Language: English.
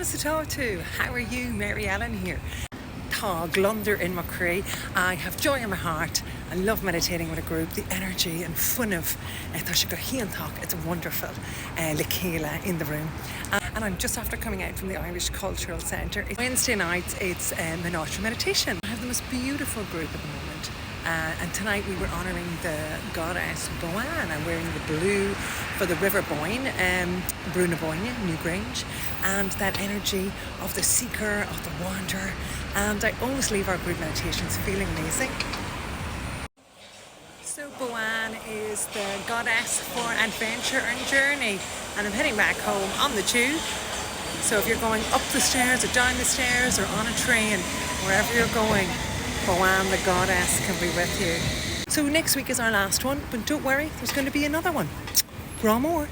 Tatu. How are you? Mary Ellen here. Tá glunder in my cree. I have joy in my heart. I love meditating with a group. The energy and fun of it's wonderful. Lekela in the room. And I'm just after coming out from the Irish Cultural Centre. Wednesday nights it's Mnátra meditation. I have the most beautiful group at the moment. And tonight we were honouring the goddess Boann. I'm wearing the blue for the River Boyne, Bruna Boyne, Newgrange, and that energy of the seeker, of the wanderer. And I always leave our group meditations feeling amazing. So Boann is the goddess for adventure and journey. And I'm heading back home on the tube. So if you're going up the stairs or down the stairs or on a train, wherever you're going, Boann the goddess can be with you. So next week is our last one, but don't worry, there's going to be another one. Bra more.